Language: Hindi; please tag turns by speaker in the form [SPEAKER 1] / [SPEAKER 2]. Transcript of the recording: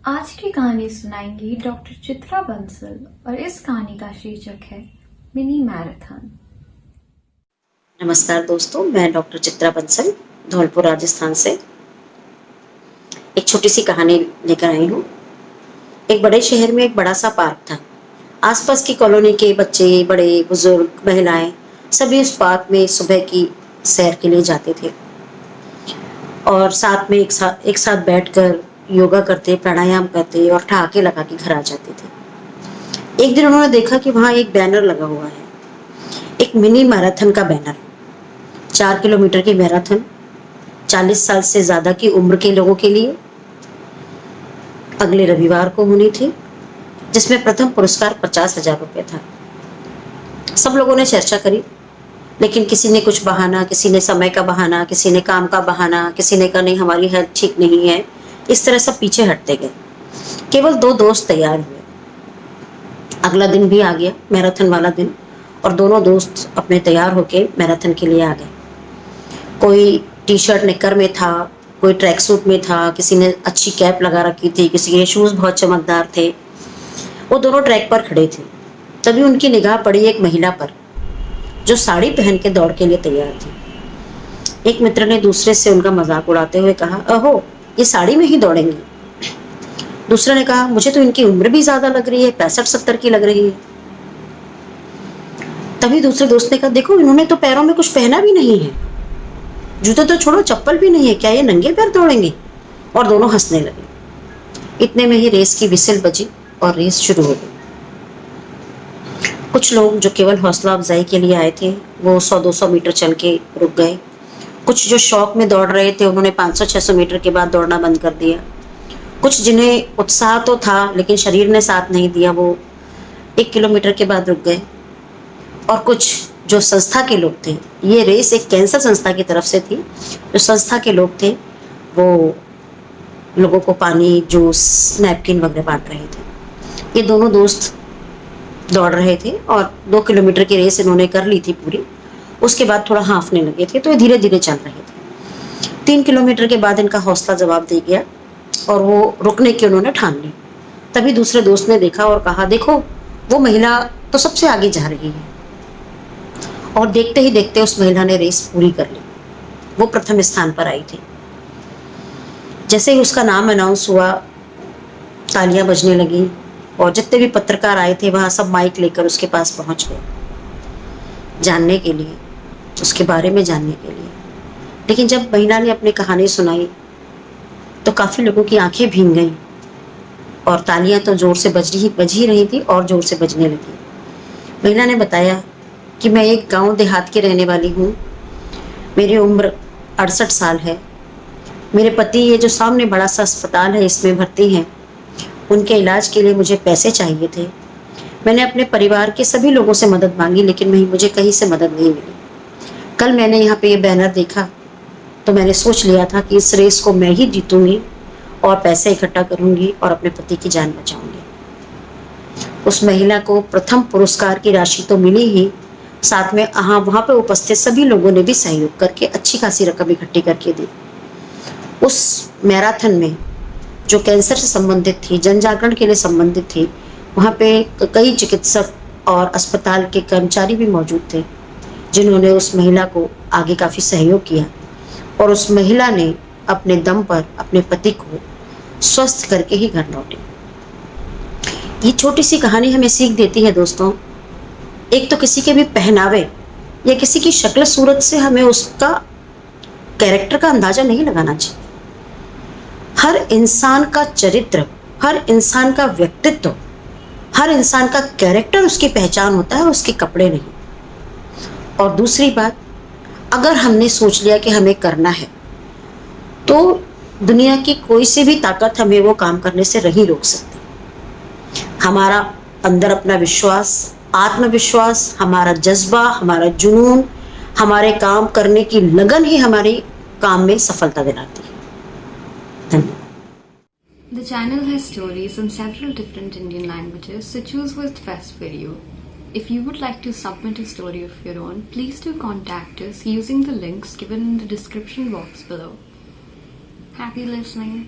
[SPEAKER 1] आज की कहानी सुनाएंगी डॉक्टर चित्रा बंसल और इस कहानी का शीर्षक है मिनी मैराथन।
[SPEAKER 2] नमस्कार दोस्तों, मैं डॉक्टर चित्रा बंसल धौलपुर राजस्थान से एक छोटी सी कहानी लेकर आई हूँ। एक बड़े शहर में एक बड़ा सा पार्क था। आसपास की कॉलोनी के बच्चे, बड़े बुजुर्ग, महिलाएं सभी उस पार्क में सुबह की सैर के लिए जाते थे और साथ में एक साथ बैठकर योगा करते, प्राणायाम करते और ठहाके लगा के घर आ जाते थे। एक दिन उन्होंने देखा कि वहां एक बैनर लगा हुआ है, एक मिनी मैराथन का बैनर। 4 किलोमीटर की मैराथन 40 साल से ज्यादा की उम्र के लोगों के लिए अगले रविवार को होनी थी, जिसमें प्रथम पुरस्कार 50,000 रुपये था। सब लोगों ने चर्चा करी, लेकिन किसी ने कुछ बहाना, किसी ने समय का बहाना, किसी ने काम का बहाना, किसी ने कहा नहीं हमारी हेल्थ ठीक नहीं है। इस तरह सब पीछे हटते गए। केवल 2 दोस्त तैयार हुए। अगला दिन भी आ गया, मैराथन वाला दिन, और दोनों दोस्त अपने तैयार होके मैराथन के लिए आ गए। कोई टी शर्ट निक्कर में था, कोई ट्रैक सूट में था, किसी ने अच्छी कैप लगा रखी थी, किसी के शूज बहुत चमकदार थे। वो दोनों ट्रैक पर खड़े थे। तभी उनकी निगाह पड़ी एक महिला पर जो साड़ी पहन के दौड़ के लिए तैयार थी। एक मित्र ने दूसरे से उनका मजाक उड़ाते हुए कहा, अहो ये साड़ी में ही दौड़ेंगी। दूसरे ने कहा, मुझे तो इनकी उम्र भी ज्यादा लग रही है, 65-70 की लग रही है। तभी दूसरे दोस्त ने कहा, देखो इन्होंने तो पैरों में कुछ पहना भी नहीं है, जूते तो छोड़ो चप्पल भी नहीं है, क्या ये नंगे पैर दौड़ेंगे? और दोनों हंसने लगे। इतने में ही रेस की विसिल बजी और रेस शुरू हो गई। कुछ लोग जो केवल हौसला अफजाई के लिए आए थे वो 100-200 मीटर चल के रुक गए। कुछ जो शौक में दौड़ रहे थे उन्होंने 500-600 मीटर के बाद दौड़ना बंद कर दिया। कुछ जिन्हें उत्साह तो था लेकिन शरीर ने साथ नहीं दिया, वो 1 किलोमीटर के बाद रुक गए। और कुछ जो संस्था के लोग थे, ये रेस एक कैंसर संस्था की तरफ से थी, जो संस्था के लोग थे वो लोगों को पानी, जूस, नैपकिन वगैरह बांट रहे थे। ये दोनों दोस्त दौड़ रहे थे और 2 किलोमीटर की रेस इन्होंने कर ली थी पूरी। उसके बाद थोड़ा हाँफने लगे थे, तो ये धीरे धीरे चल रहे थे। 3 किलोमीटर के बाद इनका हौसला जवाब दे गया और वो रुकने की उन्होंने ठान ली। तभी दूसरे दोस्त ने देखा और कहा, देखो वो महिला तो सबसे आगे जा रही है। और देखते ही देखते उस महिला ने रेस पूरी कर ली। वो प्रथम स्थान पर आई थी। जैसे ही उसका नाम अनाउंस हुआ, तालियां बजने लगी और जितने भी पत्रकार आए थे वहां सब माइक लेकर उसके पास पहुंच गए, जानने के लिए, उसके बारे में जानने के लिए। लेकिन जब महिला ने अपनी कहानी सुनाई तो काफी लोगों की आंखें भीग गईं और तालियां तो जोर से बज ही रही थी और जोर से बजने लगी। महिला ने बताया कि मैं एक गांव देहात की रहने वाली हूँ, मेरी उम्र 68 साल है। मेरे पति ये जो सामने बड़ा सा अस्पताल है इसमें भर्ती हैं, उनके इलाज के लिए मुझे पैसे चाहिए थे। मैंने अपने परिवार के सभी लोगों से मदद मांगी लेकिन मुझे कहीं से मदद नहीं मिली। कल मैंने यहाँ पे ये बैनर देखा तो मैंने सोच लिया था कि इस रेस को मैं ही जीतूंगी और पैसे इकट्ठा करूंगी और अपने पति की जान बचाऊंगी। उस महिला को प्रथम पुरस्कार की राशि तो मिली ही, साथ में वहां पे उपस्थित सभी लोगों ने भी सहयोग करके अच्छी खासी रकम इकट्ठी करके दी। उस मैराथन में जो कैंसर से संबंधित थी, जन जागरण के लिए संबंधित थी, वहाँ पे कई चिकित्सक और अस्पताल के कर्मचारी भी मौजूद थे जिन्होंने उस महिला को आगे काफी सहयोग किया और उस महिला ने अपने दम पर अपने पति को स्वस्थ करके ही घर लौटी। ये छोटी सी कहानी हमें सीख देती है दोस्तों, एक तो किसी के भी पहनावे या किसी की शक्ल सूरत से हमें उसका कैरेक्टर का अंदाजा नहीं लगाना चाहिए। हर इंसान का चरित्र, हर इंसान का व्यक्तित्व, हर इंसान का कैरेक्टर उसकी पहचान होता है, उसके कपड़े नहीं। और दूसरी बात, अगर हमने सोच लिया कि हमें करना है तो दुनिया की कोई सी भी ताकत हमें वो काम करने से नहीं रोक सकती। हमारा अंदर अपना विश्वास, आत्मविश्वास, हमारा जज्बा, हमारा जुनून, हमारे काम करने की लगन ही हमारे काम में सफलता दिलाती है। धन्यवाद।
[SPEAKER 1] The channel has stories in several different Indian languages, so choose what's best for you. If you would like to submit a story of your own, please do contact us using the links given in the description box below. Happy listening.